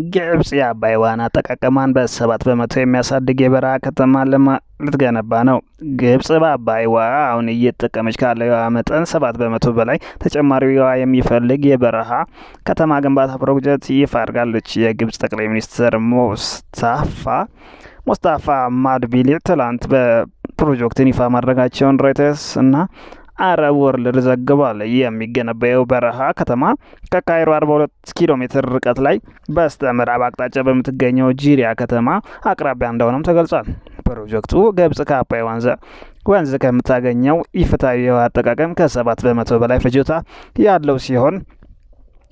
ግብጽ የአባይ ውሃን አጠቃቀሟን በ7 በመቶ የሚያሳድግ የበረሃ ከተማ ልትገነባ ነው። ግብጽ በአባይ ውሃ አሁን እየተጠቀመች ካለው የውሃ መጠን 7 በመቶ በላይ ተጨማሪ ውሃ የሚፈልግ የበረሃ ከተማ ግንባታ ፕሮጀክት ይፋ አድርጋለች። የግብጽ ጠቅላይ ሚኒስትር ሙስጣፋ ማድቢሊ ትላንት በፕሮጀክቱን ይፋ ማድረጋቸውን ሮይተርስ እና አረብ ወርልድ ዘግቧል። የሚገነባው በረሃ ከተማ ከካይሮ 42 ኪሎ ሜትር ርቀት ላይ በስተ ምዕራብ አቅጣጫ በምትገኘው ጂሪያ ከተማ አቅራቢያ እንደሆነም ተገልጿል። ፕሮጀክቱ ግብጽ ከአባይ ወንዝ ከምታገኘው ኢፍትሐዊ የውሃ አጠቃቀም ከ7 በመቶ በላይ ፍጆታ ያለው ሲሆን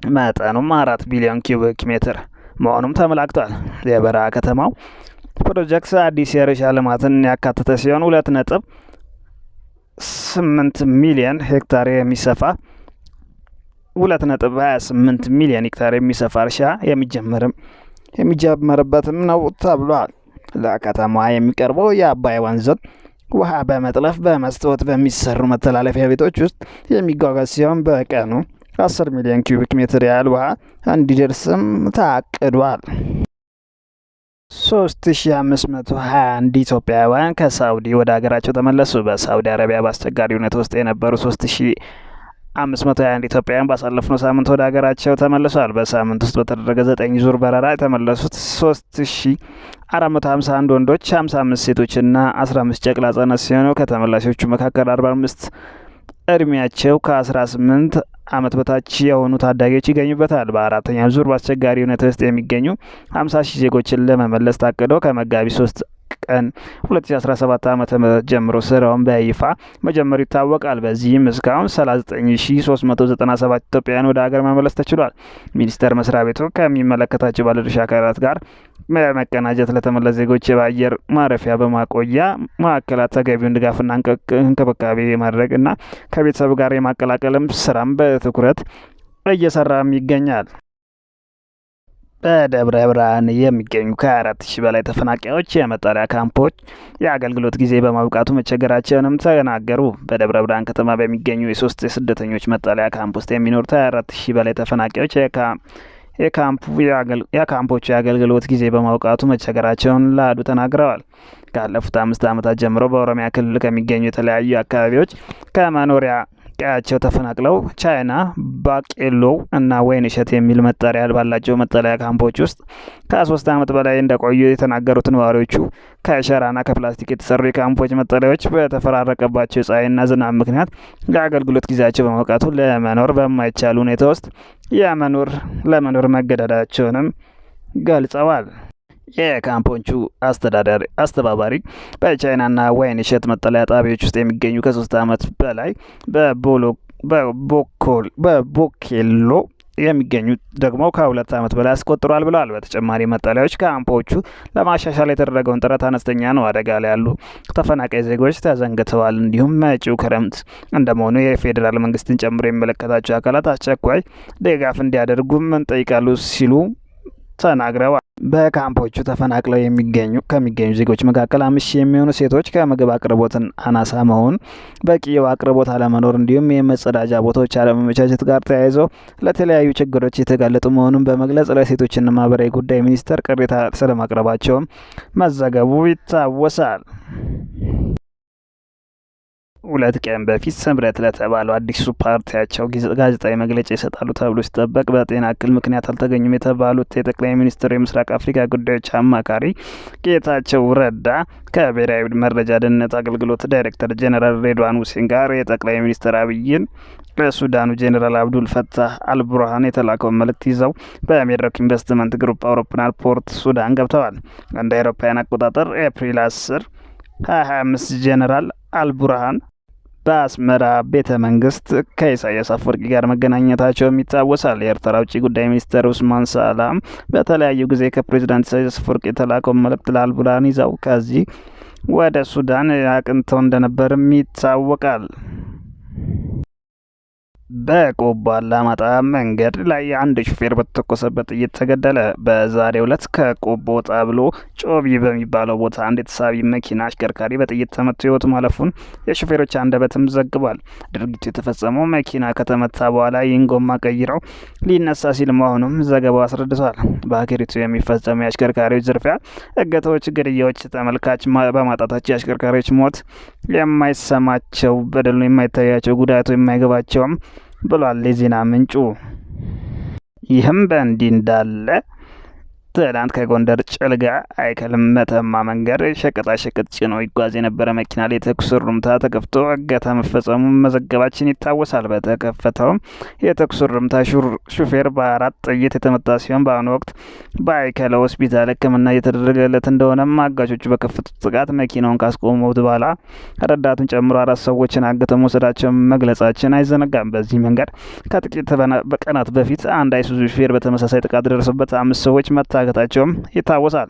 መጠኑም 4 ቢሊዮን ኪዩቢክ ሜትር መሆኑም ተመላክቷል። የበረሃ ከተማው ፕሮጀክት አዲስ የእርሻ ልማትን ያካተተ ሲሆን 2.8 ሚሊዮን ሄክታር የሚሰፋ 2.28 ሚሊዮን ሄክታር የሚሰፋ እርሻ የሚጀመርበትም ነው ተብሏል። ለከተማዋ የሚቀርበው የአባይ ወንዝን ውሃ በመጥለፍ በመስታወት በሚሰሩ መተላለፊያ ቤቶች ውስጥ የሚጓጓዝ ሲሆን በቀኑ 10 ሚሊዮን ኪዩቢክ ሜትር ያህል ውሃ እንዲደርስም ታቅዷል። 3521 ኢትዮጵያውያን ከሳውዲ ወደ ሀገራቸው ተመለሱ። በሳውዲ አረቢያ በአስቸጋሪ ሁኔታ ውስጥ የነበሩ 3521 ኢትዮጵያውያን ባሳለፍነው ሳምንት ወደ ሀገራቸው ተመልሰዋል። በሳምንት ውስጥ በተደረገ 9 ዙር በረራ የተመለሱት 3451 ወንዶች፣ 55 ሴቶችና 15 ጨቅላ ህጻናት ሲሆኑ ከተመላሾቹ መካከል 45 እድሜያቸው ከ18 ዓመት በታች የሆኑ ታዳጊዎች ይገኙበታል። በአራተኛው ዙር በአስቸጋሪ ሁኔታ ውስጥ የሚገኙ 50,000 ዜጎችን ለመመለስ ታቅዶ ከመጋቢት 3 ቀን 2017 ዓ.ም ጀምሮ ስራውን በይፋ መጀመሩ ይታወቃል። በዚህም እስካሁን 39397 ኢትዮጵያውያን ወደ ሀገር መመለስ ተችሏል። ሚኒስቴር መስሪያ ቤቱ ከሚመለከታቸው ባለድርሻ አካላት ጋር በመቀናጀት ለተመለሱ ዜጎች የአየር ማረፊያ በማቆያ ማዕከላት ተገቢውን ድጋፍና እንክብካቤ ማድረግ እና ከቤተሰብ ጋር የማቀላቀልም ስራም በትኩረት እየሰራም ይገኛል። በደብረ ብርሃን የሚገኙ ከ24,000 በላይ ተፈናቃዮች የመጠለያ ካምፖች የአገልግሎት ጊዜ በማብቃቱ መቸገራቸውንም ተናገሩ። በደብረ ብርሃን ከተማ በሚገኙ የሶስት የስደተኞች መጠለያ ካምፕ ውስጥ የሚኖሩ 24,000 በላይ ተፈናቃዮች የካምፖቹ የአገልግሎት ጊዜ በማብቃቱ መቸገራቸውን ለአዱ ተናግረዋል። ካለፉት 5 ዓመታት ጀምሮ በኦሮሚያ ክልል ከሚገኙ የተለያዩ አካባቢዎች ከመኖሪያ ቀያቸው ተፈናቅለው ቻይና፣ ባቄሎ እና ወይን እሸት የሚል መጠሪያ ባላቸው መጠለያ ካምፖች ውስጥ ከ3 ዓመት በላይ እንደቆዩ የተናገሩት ነዋሪዎቹ ከሸራና ከፕላስቲክ የተሰሩ የካምፖች መጠለያዎች በተፈራረቀባቸው ፀሐይና ዝናብ ምክንያት ለአገልግሎት ጊዜያቸው በመብቃቱ ለመኖር በማይቻል ሁኔታ ውስጥ ለመኖር መገደዳቸውንም ገልጸዋል። የካምፖቹ አስተባባሪ በቻይናና ወይን እሸት መጠለያ ጣቢያዎች ውስጥ የሚገኙ ከ3 ዓመት በላይ በቦኬሎ የሚገኙ ደግሞ ከ2 ዓመት በላይ አስቆጥሯል ብለዋል። በተጨማሪ መጠለያዎች ካምፖቹ ለማሻሻል የተደረገውን ጥረት አነስተኛ ነው፣ አደጋ ላይ ያሉ ተፈናቃይ ዜጎች ተዘንግተዋል፣ እንዲሁም መጪው ክረምት እንደመሆኑ የፌዴራል መንግስትን ጨምሮ የሚመለከታቸው አካላት አስቸኳይ ድጋፍ እንዲያደርጉም እንጠይቃሉ ሲሉ ተናግረዋል። በካምፖቹ ተፈናቅለው ከሚገኙ ዜጎች መካከል 5,000 የሚሆኑ ሴቶች ከምግብ አቅርቦትን አናሳ መሆን፣ በቂ የውሃ አቅርቦት አለመኖር እንዲሁም የመጸዳጃ ቦታዎች አለመመቻቸት ጋር ተያይዞ ለተለያዩ ችግሮች የተጋለጡ መሆኑን በመግለጽ ለሴቶችና ማህበራዊ ጉዳይ ሚኒስቴር ቅሬታ ስለማቅረባቸውም መዘገቡ ይታወሳል። 2 ቀን በፊት ስምረት ለተባለው አዲሱ ፓርቲያቸው ጋዜጣዊ መግለጫ ይሰጣሉ ተብሎ ሲጠበቅ በጤና እክል ምክንያት አልተገኙም የተባሉት የጠቅላይ ሚኒስትሩ የምስራቅ አፍሪካ ጉዳዮች አማካሪ ጌታቸው ረዳ ከብሔራዊ መረጃ ደህንነት አገልግሎት ዳይሬክተር ጄኔራል ሬድዋን ሁሴን ጋር የጠቅላይ ሚኒስትር አብይን ለሱዳኑ ጄኔራል አብዱል ፈታህ አልቡርሃን የተላከውን መልእክት ይዘው በሜድሮክ ኢንቨስትመንት ግሩፕ አውሮፕላን ፖርት ሱዳን ገብተዋል። እንደ አውሮፓውያን አቆጣጠር ኤፕሪል 10 2025 ጄኔራል አልቡርሃን በአስመራ ቤተ መንግስት ከኢሳያስ አፈወርቂ ጋር መገናኘታቸውም ይታወሳል። የኤርትራ ውጭ ጉዳይ ሚኒስትር ኡስማን ሳላም በተለያዩ ጊዜ ከፕሬዚዳንት ኢሳያስ አፈወርቂ የተላከውን መልእክት ለአልቡርሃን ይዘው ከዚህ ወደ ሱዳን አቅንተው እንደነበርም ይታወቃል። በቆቦ አላማጣ መንገድ ላይ አንድ ሹፌር በተተኮሰበት ጥይት ተገደለ። በዛሬው ዕለት ከቆቦ ወጣ ብሎ ጮቢ በሚባለው ቦታ አንድ የተሳቢ መኪና አሽከርካሪ በጥይት ተመቶ ሕይወቱ ማለፉን የሹፌሮች አንደበትም ዘግቧል። ድርጊቱ የተፈጸመው መኪና ከተመታ በኋላ ይህን ጎማ ቀይረው ሊነሳ ሲል መሆኑም ዘገባው አስረድቷል። በሀገሪቱ የሚፈጸሙ የአሽከርካሪዎች ዝርፊያ፣ እገታዎች፣ ግድያዎች ተመልካች በማጣታቸው የአሽከርካሪዎች ሞት የማይሰማቸው፣ በደሉ የማይታያቸው፣ ጉዳቱ የማይገባቸውም ብሏል የዜና ምንጩ። ይህም በእንዲህ እንዳለ ትናንት ከጎንደር ጭልጋ አይከል መተማ መንገድ ሸቀጣሸቀጥ ጭኖ ይጓዝ የነበረ መኪና ላይ የተኩስ ሩምታ ተከፍቶ እገታ መፈጸሙን መዘገባችን ይታወሳል። በተከፈተውም የተኩስ ሩምታ ሹፌር በ4 ጥይት የተመታ ሲሆን በአሁኑ ወቅት በአይከል ሆስፒታል ሕክምና እየተደረገለት እንደሆነም አጋቾቹ በከፈቱት ጥቃት መኪናውን ካስቆሙት በኋላ ረዳቱን ጨምሮ 4 ሰዎችን አግተው መውሰዳቸውን መግለጻችን አይዘነጋም። በዚህ መንገድ ከጥቂት ቀናት በፊት አንድ አይሱዙ ሹፌር በተመሳሳይ ጥቃት ደረሰበት 5 ሰዎች መታገታቸውም ይታወሳል።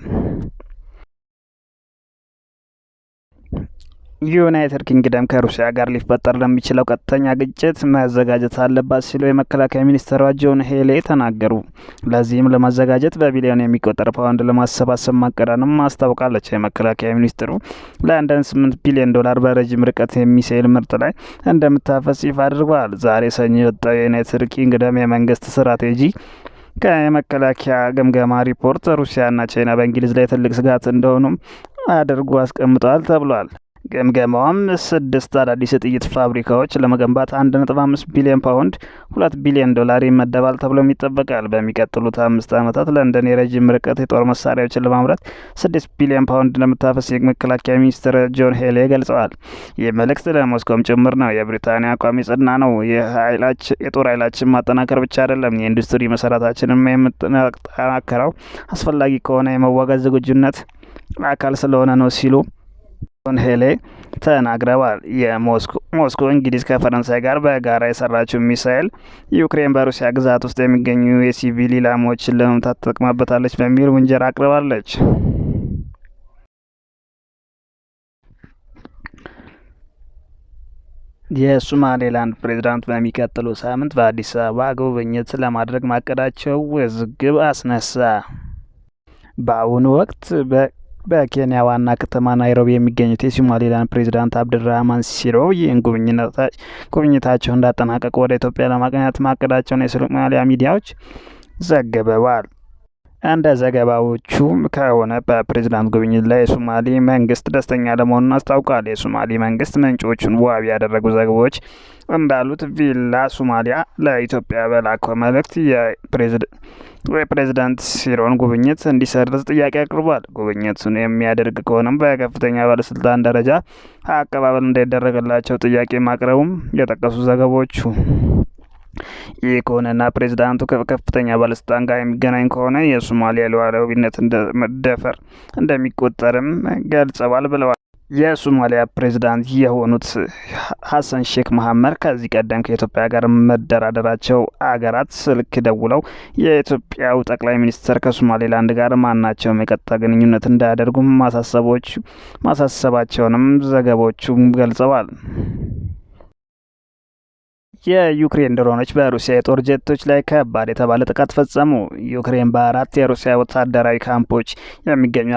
ዩናይትድ ኪንግደም ከሩሲያ ጋር ሊፈጠር ለሚችለው ቀጥተኛ ግጭት መዘጋጀት አለባት ሲሉ የመከላከያ ሚኒስትሯ ጆን ሄሊ ተናገሩ። ለዚህም ለማዘጋጀት በቢሊዮን የሚቆጠር ፓውንድ ለማሰባሰብ ማቀዳንም አስታውቃለች። የመከላከያ ሚኒስትሩ ለንደን $8 ቢሊዮን በረጅም ርቀት የሚሳኤል ምርት ላይ እንደምታፈስ ይፋ አድርገዋል። ዛሬ ሰኞ የወጣው የዩናይትድ ኪንግደም የመንግስት ስትራቴጂ ከመከላከያ ግምገማ ሪፖርት ሩሲያና ቻይና በእንግሊዝ ላይ ትልቅ ስጋት እንደሆኑም አድርጎ አስቀምጠዋል ተብሏል። ግምገማውም 6 አዳዲስ የጥይት ፋብሪካዎች ለመገንባት 1.5 ቢሊዮን ፓውንድ $2 ቢሊዮን ይመደባል ተብሎም ይጠበቃል። በሚቀጥሉት 5 ዓመታት ለንደን የረጅም ርቀት የጦር መሳሪያዎችን ለማምረት 6 ቢሊዮን ፓውንድ እንደምታፈስ የመከላከያ ሚኒስትር ጆን ሄሊ ገልጸዋል። ይህ መልእክት ለሞስኮም ጭምር ነው። የብሪታንያ አቋም የጸና ነው። የጦር ኃይላችን ማጠናከር ብቻ አይደለም፣ የኢንዱስትሪ መሰረታችንን የምናጠናከረው አስፈላጊ ከሆነ የመዋጋት ዝግጁነት አካል ስለሆነ ነው ሲሉ ጆን ሄሊ ተናግረዋል። ሞስኮ እንግሊዝ ከፈረንሳይ ጋር በጋራ የሰራችው ሚሳኤል ዩክሬን በሩሲያ ግዛት ውስጥ የሚገኙ የሲቪል ኢላማዎችን ለመምታት ተጠቅማበታለች በሚል ውንጀላ አቅርባለች። የሶማሌላንድ ፕሬዝዳንት በሚቀጥለው ሳምንት በአዲስ አበባ ጉብኝት ለማድረግ ማቀዳቸው ውዝግብ አስነሳ። በአሁኑ ወቅት በኬንያ ዋና ከተማ ናይሮቢ የሚገኙት የሶማሌላንድ ፕሬዝዳንት አብድራህማን ሲሮ ይህን ጉብኝታቸው እንዳጠናቀቁ ወደ ኢትዮጵያ ለማቅናት ማቀዳቸውን የሶማሊያ ሚዲያዎች ዘግበዋል። እንደ ዘገባዎቹ ከሆነ በፕሬዝዳንት ጉብኝት ላይ የሶማሌ መንግስት ደስተኛ ለመሆኑን አስታውቋል። የሶማሌ መንግስት ምንጮቹን ዋቢ ያደረጉ ዘገባዎች እንዳሉት ቪላ ሶማሊያ ለኢትዮጵያ በላከው መልእክት የፕሬዝዳንት ሲሮን ጉብኝት እንዲሰርዝ ጥያቄ አቅርቧል። ጉብኝቱን የሚያደርግ ከሆነም በከፍተኛ ባለስልጣን ደረጃ አቀባበል እንዳይደረግላቸው ጥያቄ ማቅረቡም የጠቀሱ ዘገባዎቹ ይህ ከሆነና ፕሬዝዳንቱ ከከፍተኛ ባለስልጣን ጋር የሚገናኝ ከሆነ የሶማሊያ ሉዓላዊነት መደፈር እንደሚቆጠርም ገልጸዋል ብለዋል። የሶማሊያ ፕሬዝዳንት የሆኑት ሀሰን ሼክ መሐመድ ከዚህ ቀደም ከኢትዮጵያ ጋር መደራደራቸው አገራት ስልክ ደውለው የኢትዮጵያው ጠቅላይ ሚኒስትር ከሶማሌላንድ ጋር ማናቸውም የቀጥታ ግንኙነት እንዳያደርጉ ማሳሰባቸውንም ዘገቦቹ ገልጸዋል። የዩክሬን ድሮኖች በሩሲያ የጦር ጀቶች ላይ ከባድ የተባለ ጥቃት ፈጸሙ። ዩክሬን በ4 የሩሲያ ወታደራዊ ካምፖች የሚገኙ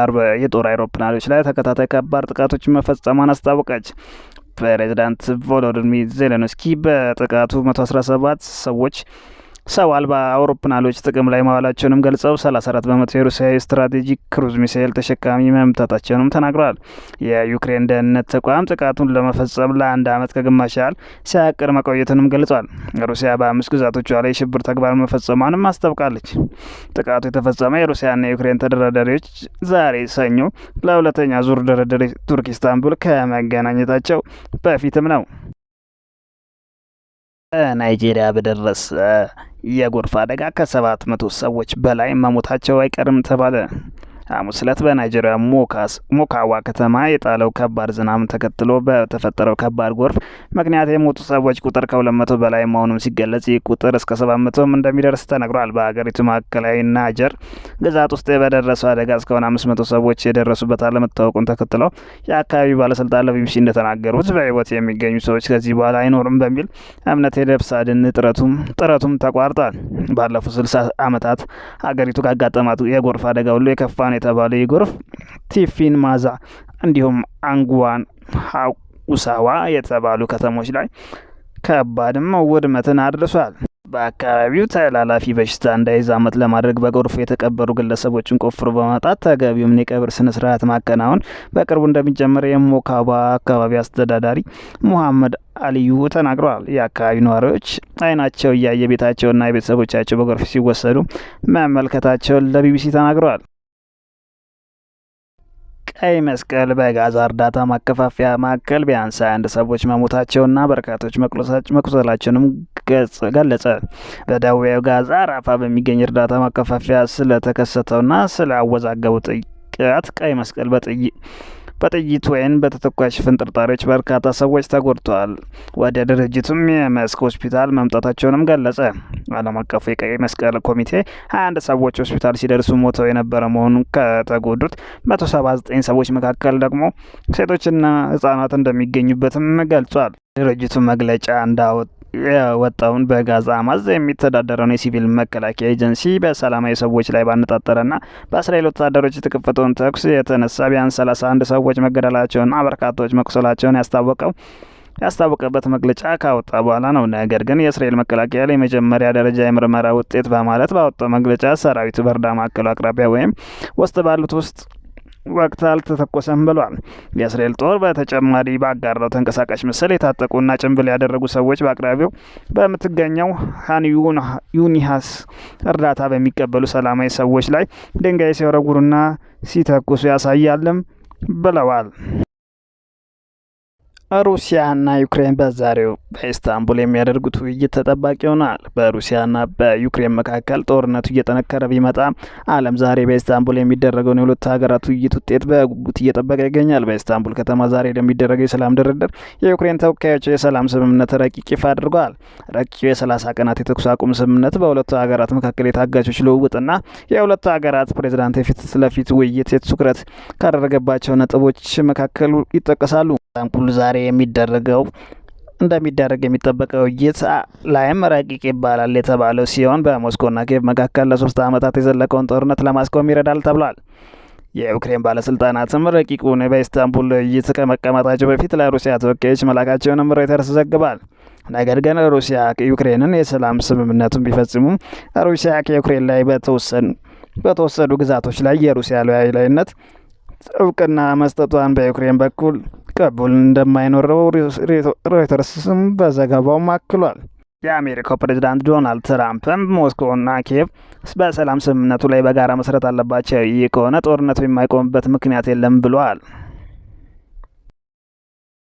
የጦር አውሮፕላኖች ላይ ተከታታይ ከባድ ጥቃቶች መፈጸሟን አስታወቀች። ፕሬዝዳንት ቮሎዲሚር ዜሌንስኪ በጥቃቱ 117 ሰው አልባ አውሮፕላኖች ጥቅም ላይ ማዋላቸውንም ገልጸው 34 በመቶ የሩሲያ ስትራቴጂክ ክሩዝ ሚሳኤል ተሸካሚ መምታታቸውንም ተናግረዋል። የዩክሬን ደህንነት ተቋም ጥቃቱን ለመፈጸም ለ1 ዓመት ከግማሽ ያህል ሲያቅድ መቆየቱንም ገልጿል። ሩሲያ በ5 ግዛቶቿ ላይ የሽብር ተግባር መፈጸሟንም አስታውቃለች። ጥቃቱ የተፈጸመ የሩሲያና የዩክሬን ተደራዳሪዎች ዛሬ ሰኞ ለሁለተኛ ዙር ድርድር ቱርክ ኢስታንቡል ከመገናኘታቸው በፊትም ነው። ናይጄሪያ በደረሰ የጎርፍ አደጋ ከ700 ሰዎች በላይ መሞታቸው አይቀርም ተባለ። ሐሙስ ዕለት በናይጄሪያ ሞካዋ ከተማ የጣለው ከባድ ዝናብ ተከትሎ በተፈጠረው ከባድ ጎርፍ ምክንያት የሞቱ ሰዎች ቁጥር ከ200 በላይ መሆኑን ሲገለጽ ይህ ቁጥር እስከ 700 እንደሚደርስ ተነግሯል። በሀገሪቱ ማዕከላዊ ናይጀር ግዛት ውስጥ በደረሰው አደጋ እስካሁን 500 ሰዎች የደረሱበት አለመታወቁን ተከትለው የአካባቢው ባለስልጣን ለቢቢሲ እንደተናገሩት በህይወት የሚገኙ ሰዎች ከዚህ በኋላ አይኖርም በሚል እምነት የነፍስ አድን ጥረቱም ተቋርጧል። ባለፉት 60 ዓመታት ሀገሪቱ ካጋጠማት የጎርፍ አደጋ ሁሉ የከፋ ነው የተባለው የጎርፍ ቲፊን ማዛ እንዲሁም አንጉዋን ኡሳዋ የተባሉ ከተሞች ላይ ከባድም ውድመትን አድርሷል። በአካባቢው ተላላፊ በሽታ እንዳይዛመት ለማድረግ በጎርፍ የተቀበሩ ግለሰቦችን ቆፍሮ በማውጣት ተገቢውን የቀብር ስነ ስርዓት ማከናወን በቅርቡ እንደሚጀምር የሞካባ አካባቢ አስተዳዳሪ ሙሐመድ አልዩ ተናግረዋል። የአካባቢው ነዋሪዎች አይናቸው እያየ ቤታቸውና የቤተሰቦቻቸው በጎርፍ ሲወሰዱ መመልከታቸውን ለቢቢሲ ተናግረዋል። ቀይ መስቀል በጋዛ እርዳታ ማከፋፈያ ማዕከል ቢያንስ 21 ሰዎች መሞታቸውና በርካቶች መቁሰላቸውንም ገለጸ። በደቡባዊ ጋዛ ራፋ በሚገኝ እርዳታ ማከፋፈያ ስለተከሰተውና ስለ አወዛገቡ ጥቃት ቀይ መስቀል በጥይት ወይም በተተኳሽ ፍንጥርጣሪዎች በርካታ ሰዎች ተጎድተዋል። ወደ ድርጅቱም የመስክ ሆስፒታል መምጣታቸውንም ገለጸ። ዓለም አቀፉ የቀይ መስቀል ኮሚቴ 21 ሰዎች ሆስፒታል ሲደርሱ ሞተው የነበረ መሆኑን ከተጎዱት 179 ሰዎች መካከል ደግሞ ሴቶችና ህጻናት እንደሚገኙበትም ገልጿል። ድርጅቱ መግለጫ የወጣውን በጋዛ ሐማስ የሚተዳደረውን የሲቪል መከላከያ ኤጀንሲ በሰላማዊ ሰዎች ላይ ባነጣጠረና በእስራኤል ወታደሮች የተከፈተውን ተኩስ የተነሳ ቢያንስ 31 ሰዎች መገደላቸውና በርካታዎች መቁሰላቸውን ያስታወቀበት መግለጫ ካወጣ በኋላ ነው። ነገር ግን የእስራኤል መከላከያ የመጀመሪያ ደረጃ የምርመራ ውጤት በማለት ባወጣው መግለጫ ሰራዊቱ በእርዳታ ማዕከሉ አቅራቢያ ወይም ውስጥ ባሉት ውስጥ ወቅት አልተተኮሰም ብሏል። የእስራኤል ጦር በተጨማሪ ባጋራው ተንቀሳቃሽ ምስል የታጠቁና ጭንብል ያደረጉ ሰዎች በአቅራቢያው በምትገኘው ሃን ዩኒስ እርዳታ በሚቀበሉ ሰላማዊ ሰዎች ላይ ድንጋይ ሲወረውሩና ሲተኩሱ ያሳያልም ብለዋል። ሩሲያና ዩክሬን በዛሬው በኢስታንቡል የሚያደርጉት ውይይት ተጠባቂ ሆኗል። በሩሲያና በዩክሬን መካከል ጦርነቱ እየጠነከረ ቢመጣም ዓለም ዛሬ በኢስታንቡል የሚደረገውን የሁለቱ ሀገራት ውይይት ውጤት በጉጉት እየጠበቀ ይገኛል። በኢስታንቡል ከተማ ዛሬ ለሚደረገው የሰላም ድርድር የዩክሬን ተወካዮች የሰላም ስምምነት ረቂቅ ይፋ አድርገዋል። ረቂቁ የ30 ቀናት የተኩስ አቁም ስምምነት በሁለቱ ሀገራት መካከል የታጋቾች ልውውጥና የሁለቱ ሀገራት ፕሬዝዳንት የፊት ለፊት ውይይት ትኩረት ካደረገባቸው ነጥቦች መካከል ይጠቀሳሉ። ኢስታንቡል ዛሬ እንደሚደረግ የሚጠበቀው ውይይት ላይም ረቂቅ ይባላል የተባለው ሲሆን በሞስኮና ኪየቭ መካከል ለ3 ዓመታት የዘለቀውን ጦርነት ለማስቆም ይረዳል ተብሏል። የዩክሬን ባለስልጣናትም ረቂቁን በኢስታንቡል ውይይት ከመቀመጣቸው በፊት ለሩሲያ ተወካዮች መላካቸውንም ሮይተርስ ዘግቧል። ነገር ግን ሩሲያ ዩክሬንን የሰላም ስምምነቱን ቢፈጽሙም ሩሲያ ከዩክሬን ላይ በተወሰዱ ግዛቶች ላይ የሩሲያ ሉዓላዊነት እውቅና መስጠቷን በዩክሬን በኩል ቅቡል እንደማይኖረው ሮይተርስም በዘገባው አክሏል። የአሜሪካው ፕሬዝዳንት ዶናልድ ትራምፕም ሞስኮና ኪየቭ በሰላም ስምምነቱ ላይ በጋራ መስራት አለባቸው፣ ይህ ከሆነ ጦርነቱ የማይቆምበት ምክንያት የለም ብለዋል።